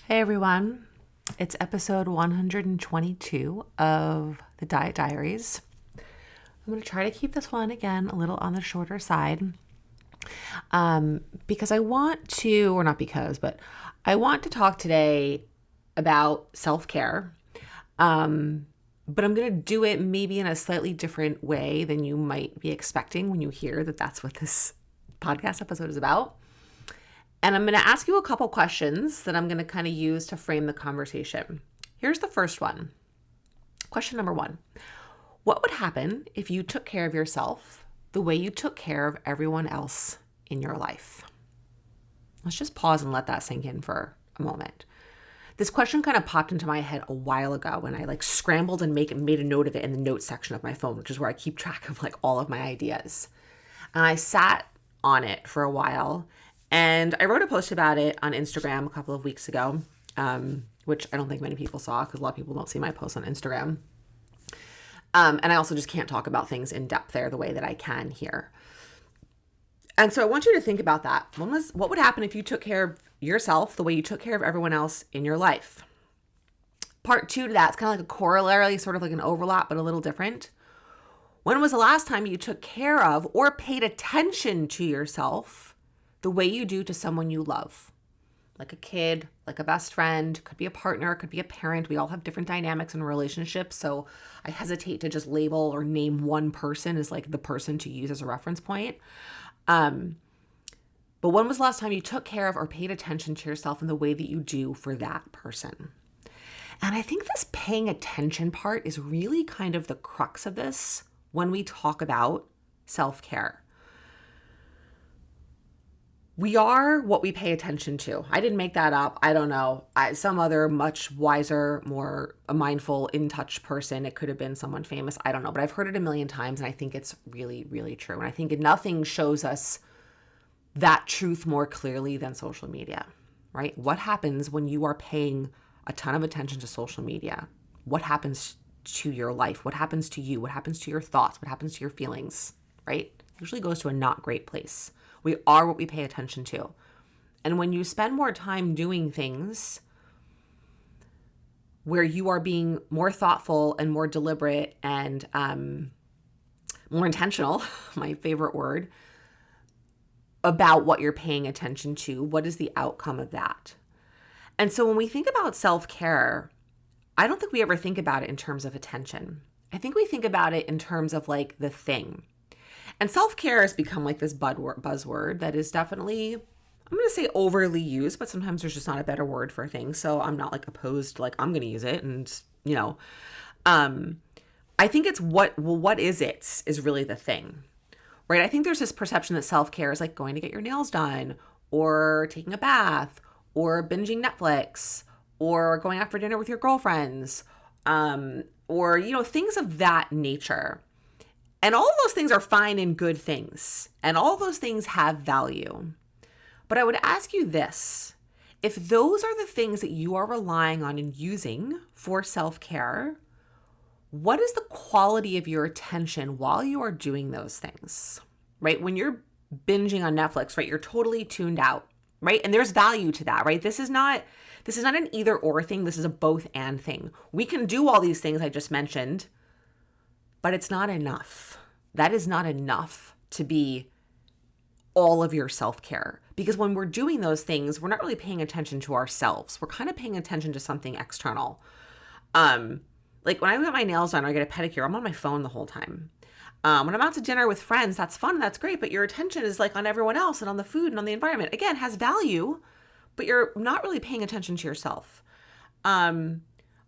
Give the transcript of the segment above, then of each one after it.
Hey everyone, it's episode 122 of the Diet Diaries. I'm going to try to keep this one again a little on the shorter side because I want to, or not because, but I want to talk today about self-care. But I'm going to do it maybe in a slightly different way than you might be expecting when you hear that that's what this podcast episode is about. And I'm going to ask you a couple questions that I'm going to kind of use to frame the conversation. Here's the first one. Question number one. What would happen if you took care of yourself the way you took care of everyone else in your life? Let's just pause and let that sink in for a moment. This question kind of popped into my head a while ago when I scrambled and made a note of it in the notes section of my phone, which is where I keep track of all of my ideas. And I sat on it for a while. And I wrote a post about it on Instagram a couple of weeks ago, which I don't think many people saw because a lot of people don't see my posts on Instagram. And I also just can't talk about things in depth there the way that I can here. And so I want you to think about that. What would happen if you took care of yourself the way you took care of everyone else in your life? Part two to that, it's kind of like a corollary, sort of like an overlap, but a little different. When was the last time you took care of or paid attention to yourself the way you do to someone you love? Like a kid, like a best friend, could be a partner, could be a parent. We all have different dynamics in relationships. So I hesitate to just label or name one person as the person to use as a reference point. But when was the last time you took care of or paid attention to yourself in the way that you do for that person? And I think this paying attention part is really kind of the crux of this when we talk about self-care. We are what we pay attention to. I didn't make that up. I don't know. Some other much wiser, more mindful, in touch person. It could have been someone famous. I don't know. But I've heard it a million times, and I think it's really, really true. And I think nothing shows us that truth more clearly than social media, right? What happens when you are paying a ton of attention to social media? What happens to your life? What happens to you? What happens to your thoughts? What happens to your feelings, right? It usually goes to a not great place. We are what we pay attention to. And when you spend more time doing things where you are being more thoughtful and more deliberate and more intentional, my favorite word, about what you're paying attention to, what is the outcome of that? And so when we think about self-care, I don't think we ever think about it in terms of attention. I think we think about it in terms of the thing. And self-care has become this buzzword that is definitely, I'm going to say overly used, but sometimes there's just not a better word for things. So I'm not opposed to I'm going to use it. And, I think it's what is it is really the thing, right? I think there's this perception that self-care is going to get your nails done or taking a bath or binging Netflix or going out for dinner with your girlfriends or, things of that nature. And all of those things are fine and good things. And all of those things have value. But I would ask you this. If those are the things that you are relying on and using for self-care, what is the quality of your attention while you are doing those things, right? When you're binging on Netflix, right, you're totally tuned out, right? And there's value to that, right? This is not an either or thing. This is a both and thing. We can do all these things I just mentioned, but it's not enough. That is not enough to be all of your self-care. Because when we're doing those things, we're not really paying attention to ourselves. We're kind of paying attention to something external. When I get my nails done or I get a pedicure, I'm on my phone the whole time. When I'm out to dinner with friends, that's fun, that's great, but your attention is on everyone else and on the food and on the environment. Again, has value, but you're not really paying attention to yourself.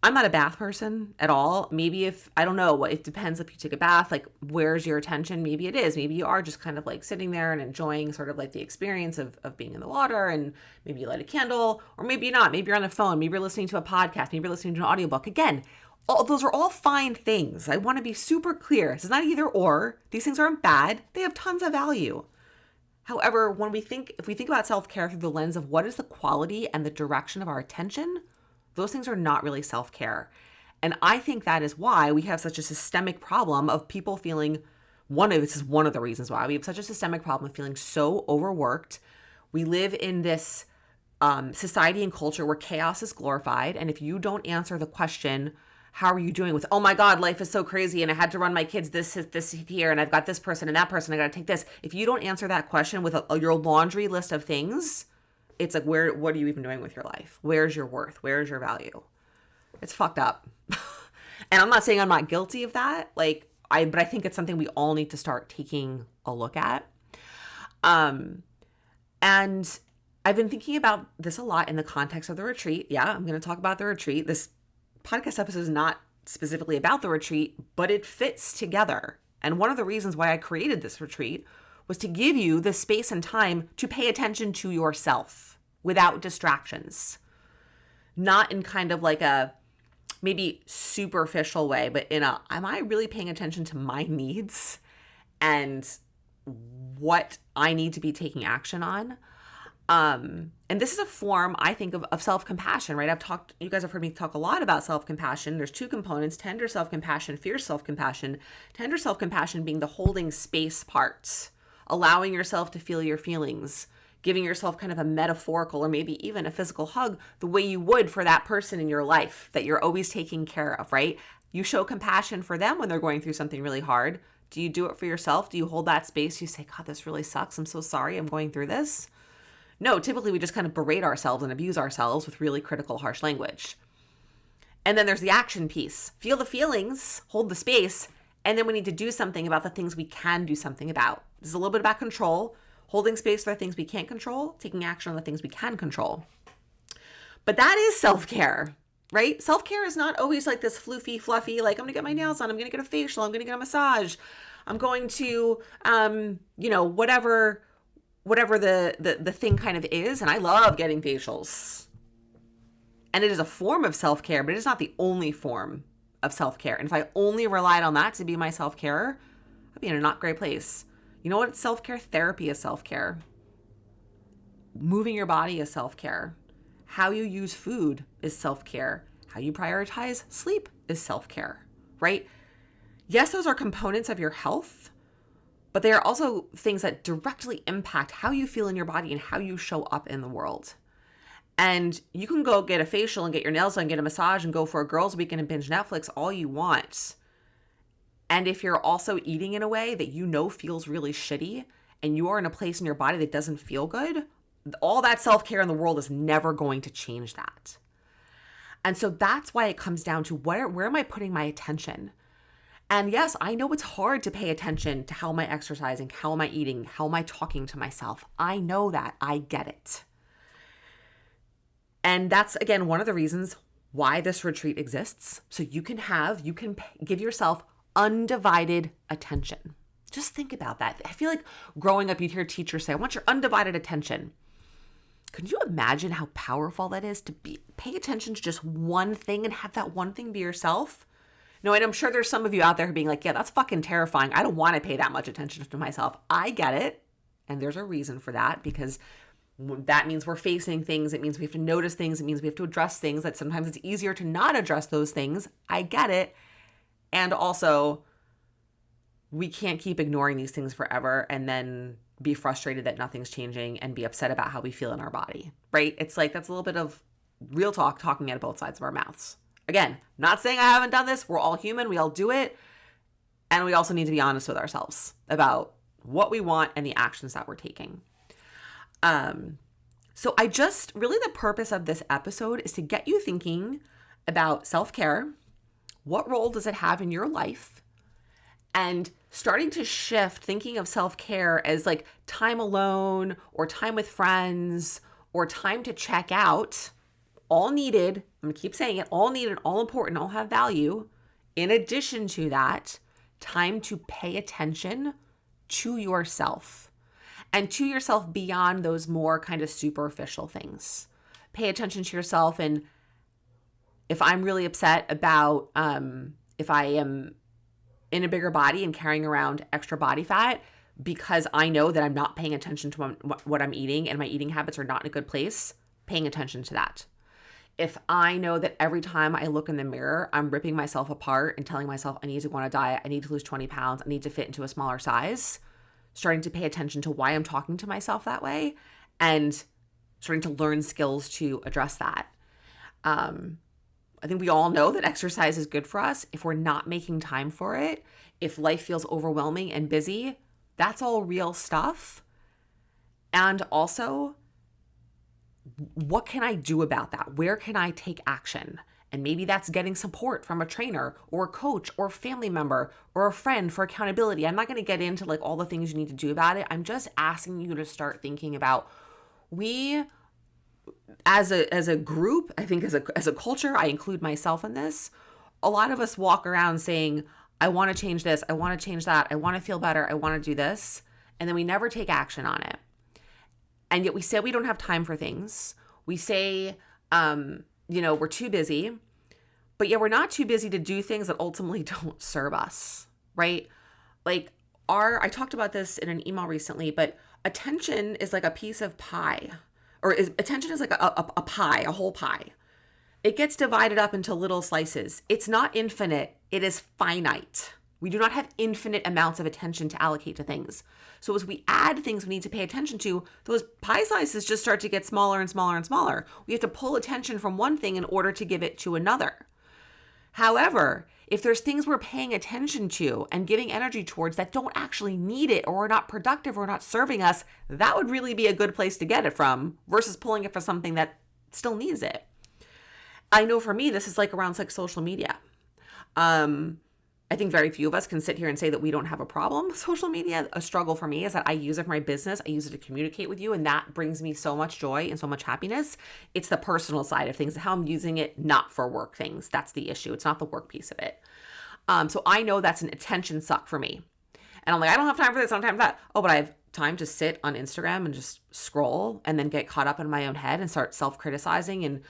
I'm not a bath person at all. Maybe I don't know, it depends if you take a bath, where's your attention? Maybe it is. Maybe you are just kind of sitting there and enjoying sort of the experience of being in the water, and maybe you light a candle, or maybe not. Maybe you're on the phone. Maybe you're listening to a podcast. Maybe you're listening to an audiobook. Again, those are all fine things. I want to be super clear. This is not either or. These things aren't bad. They have tons of value. However, if we think about self-care through the lens of what is the quality and the direction of our attention, those things are not really self-care. And I think that is why we have such a systemic problem of people feeling, this is one of the reasons why we have such a systemic problem of feeling so overworked. We live in this society and culture where chaos is glorified. And if you don't answer the question, how are you doing with, oh my God, life is so crazy and I had to run my kids this here and I've got this person and that person, I got to take this. If you don't answer that question with your laundry list of things, it's like, what are you even doing with your life? Where's your worth? Where's your value? It's fucked up. And I'm not saying I'm not guilty of that. But I think it's something we all need to start taking a look at. And I've been thinking about this a lot in the context of the retreat. Yeah, I'm going to talk about the retreat. This podcast episode is not specifically about the retreat, but it fits together. And one of the reasons why I created this retreat was to give you the space and time to pay attention to yourself without distractions. Not in kind of like a maybe superficial way, but in a, am I really paying attention to my needs and what I need to be taking action on? And this is a form, I think, of self-compassion, right? You guys have heard me talk a lot about self-compassion. There's two components: tender self-compassion, fierce self-compassion. Tender self-compassion being the holding space parts, allowing yourself to feel your feelings, giving yourself kind of a metaphorical or maybe even a physical hug the way you would for that person in your life that you're always taking care of, right? You show compassion for them when they're going through something really hard. Do you do it for yourself? Do you hold that space? You say, God, this really sucks. I'm so sorry I'm going through this. No, typically we just kind of berate ourselves and abuse ourselves with really critical, harsh language. And then there's the action piece. Feel the feelings, hold the space, and then we need to do something about the things we can do something about. This is a little bit about control, holding space for the things we can't control, taking action on the things we can control. But that is self-care, right? Self-care is not always like this floofy, fluffy, like I'm going to get my nails on, I'm going to get a facial, I'm going to get a massage, I'm going to, whatever the thing kind of is. And I love getting facials. And it is a form of self-care, but it is not the only form of self-care. And if I only relied on that to be my self-care, I'd be in a not great place. You know what? Self-care therapy is self-care. Moving your body is self-care. How you use food is self-care. How you prioritize sleep is self-care, right? Yes, those are components of your health, but they are also things that directly impact how you feel in your body and how you show up in the world. And you can go get a facial and get your nails done, get a massage and go for a girls' weekend and binge Netflix all you want. And if you're also eating in a way that you know feels really shitty and you are in a place in your body that doesn't feel good, all that self-care in the world is never going to change that. And so that's why it comes down to where am I putting my attention? And yes, I know it's hard to pay attention to how am I exercising, how am I eating, how am I talking to myself. I know that. I get it. And that's, again, one of the reasons why this retreat exists. So you can give yourself undivided attention. Just think about that. I feel like growing up, you'd hear teachers say, I want your undivided attention. Could you imagine how powerful that is to pay attention to just one thing and have that one thing be yourself? No, and I'm sure there's some of you out there being like, yeah, that's fucking terrifying. I don't want to pay that much attention to myself. I get it. And there's a reason for that, because that means we're facing things. It means we have to notice things. It means we have to address things that sometimes it's easier to not address those things. I get it. And also, we can't keep ignoring these things forever and then be frustrated that nothing's changing and be upset about how we feel in our body, right? It's like, that's a little bit of real talk, talking out of both sides of our mouths. Again, not saying I haven't done this. We're all human. We all do it. And we also need to be honest with ourselves about what we want and the actions that we're taking. So really the purpose of this episode is to get you thinking about self-care. What role does it have in your life? And starting to shift thinking of self-care as like time alone or time with friends or time to check out, all needed. I'm going to keep saying it, all needed, all important, all have value. In addition to that, time to pay attention to yourself and to yourself beyond those more kind of superficial things. Pay attention to yourself. And if I'm really upset about if I am in a bigger body and carrying around extra body fat because I know that I'm not paying attention to what I'm eating and my eating habits are not in a good place, paying attention to that. If I know that every time I look in the mirror, I'm ripping myself apart and telling myself I need to go on a diet, I need to lose 20 pounds, I need to fit into a smaller size, starting to pay attention to why I'm talking to myself that way and starting to learn skills to address that. I think we all know that exercise is good for us. If we're not making time for it, if life feels overwhelming and busy, that's all real stuff. And also, what can I do about that? Where can I take action? And maybe that's getting support from a trainer or a coach or a family member or a friend for accountability. I'm not going to get into like all the things you need to do about it. I'm just asking you to start thinking about, we as a group, I think as a culture, I include myself in this. A lot of us walk around saying, I want to change this, I want to change that, I want to feel better, I want to do this, and then we never take action on it. And yet we say we don't have time for things. We say, we're too busy, but yet we're not too busy to do things that ultimately don't serve us, right? Like I talked about this in an email recently, but attention is like a piece of pie, attention is like a pie, a whole pie. It gets divided up into little slices. It's not infinite, it is finite. We do not have infinite amounts of attention to allocate to things. So as we add things we need to pay attention to, those pie slices just start to get smaller and smaller and smaller. We have to pull attention from one thing in order to give it to another. However, if there's things we're paying attention to and giving energy towards that don't actually need it or are not productive or not serving us, that would really be a good place to get it from versus pulling it for something that still needs it. I know for me, this is like around like social media. I think very few of us can sit here and say that we don't have a problem with social media. A struggle for me is that I use it for my business. I use it to communicate with you, and that brings me so much joy and so much happiness. It's the personal side of things, how I'm using it, not for work things. That's the issue. It's not the work piece of it. So I know that's an attention suck for me. And I'm like, I don't have time for this, sometimes that. Oh, but I have time to sit on Instagram and just scroll and then get caught up in my own head and start self-criticizing and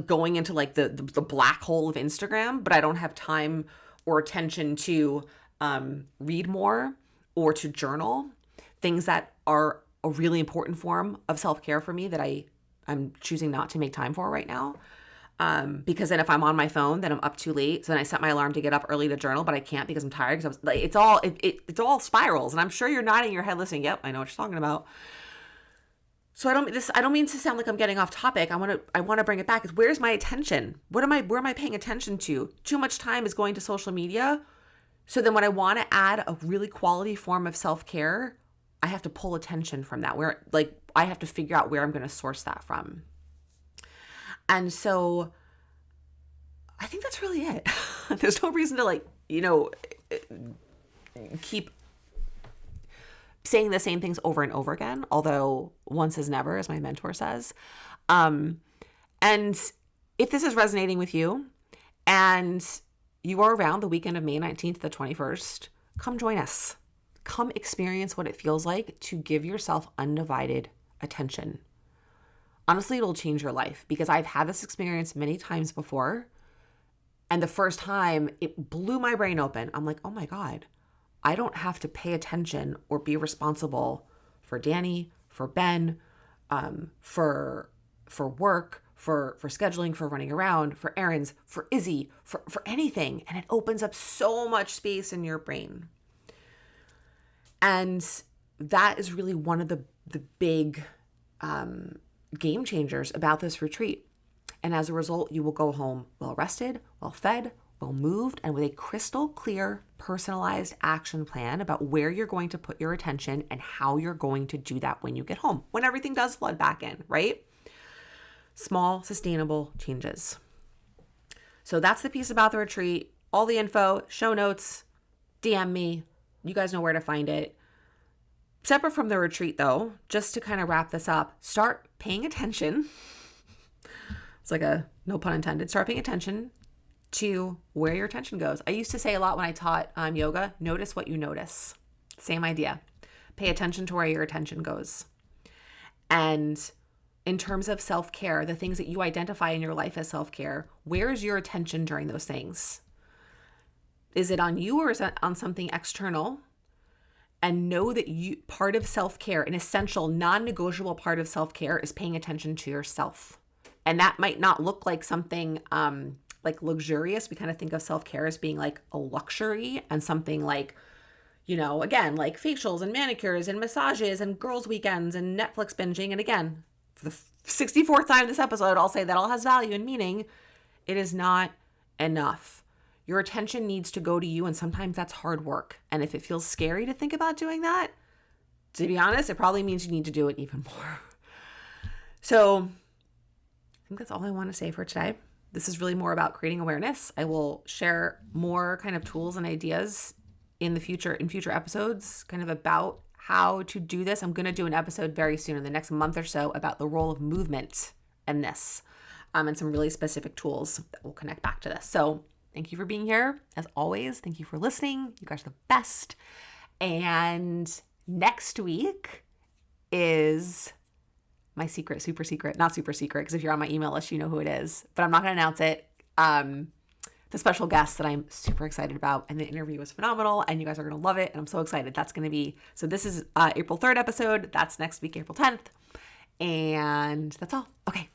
going into like the black hole of Instagram, but I don't have time or attention to read more or to journal, things that are a really important form of self-care for me that I'm choosing not to make time for right now. Because then if I'm on my phone, then I'm up too late. So then I set my alarm to get up early to journal, but I can't because I'm tired. Because it's all spirals. And I'm sure you're nodding your head listening. Yep, I know what you're talking about. So I don't mean to sound like I'm getting off topic. I want to bring it back. Is where's my attention? Where am I paying attention to? Too much time is going to social media. So then when I want to add a really quality form of self-care, I have to pull attention from that. I have to figure out where I'm going to source that from. And so I think that's really it. There's no reason to keep saying the same things over and over again, although once is never, as my mentor says. And if this is resonating with you and you are around the weekend of May 19th to the 21st, come join us. Come experience what it feels like to give yourself undivided attention. Honestly, it'll change your life because I've had this experience many times before. And the first time it blew my brain open. I'm like, oh my God, I don't have to pay attention or be responsible for Danny, for Ben, for work, for scheduling, for running around, for errands, for Izzy, for anything. And it opens up so much space in your brain. And that is really one of the big game changers about this retreat. And as a result, you will go home well rested, well fed, well moved, and with a crystal clear, personalized action plan about where you're going to put your attention and how you're going to do that when you get home, when everything does flood back in, right? Small, sustainable changes. So that's the piece about the retreat. All the info, show notes, DM me. You guys know where to find it. Separate from the retreat though, just to kind of wrap this up, start paying attention. It's like a no pun intended. Start paying attention to where your attention goes. I used to say a lot when I taught yoga, notice what you notice. Same idea. Pay attention to where your attention goes. And in terms of self-care, the things that you identify in your life as self-care, where is your attention during those things? Is it on you or is it on something external? And know that part of self-care, an essential, non-negotiable part of self-care is paying attention to yourself. And that might not look like something like luxurious. We kind of think of self-care as being like a luxury and something like, again, like facials and manicures and massages and girls' weekends and Netflix binging. And again, 64th time this episode, I'll say that all has value and meaning. It is not enough. Your attention needs to go to you, and sometimes that's hard work. And if it feels scary to think about doing that, to be honest, it probably means you need to do it even more. So I think that's all I want to say for today. This is really more about creating awareness. I will share more kind of tools and ideas in future episodes, kind of about how to do this. I'm going to do an episode very soon in the next month or so about the role of movement in this, and some really specific tools that will connect back to this. So thank you for being here. As always, thank you for listening. You guys are the best. And next week is my secret, super secret, not super secret, because if you're on my email list, you know who it is, but I'm not going to announce it. The special guest that I'm super excited about, and the interview was phenomenal, and you guys are going to love it, and I'm so excited. That's going to be, so this is April 3rd episode. That's next week, April 10th, and that's all. Okay,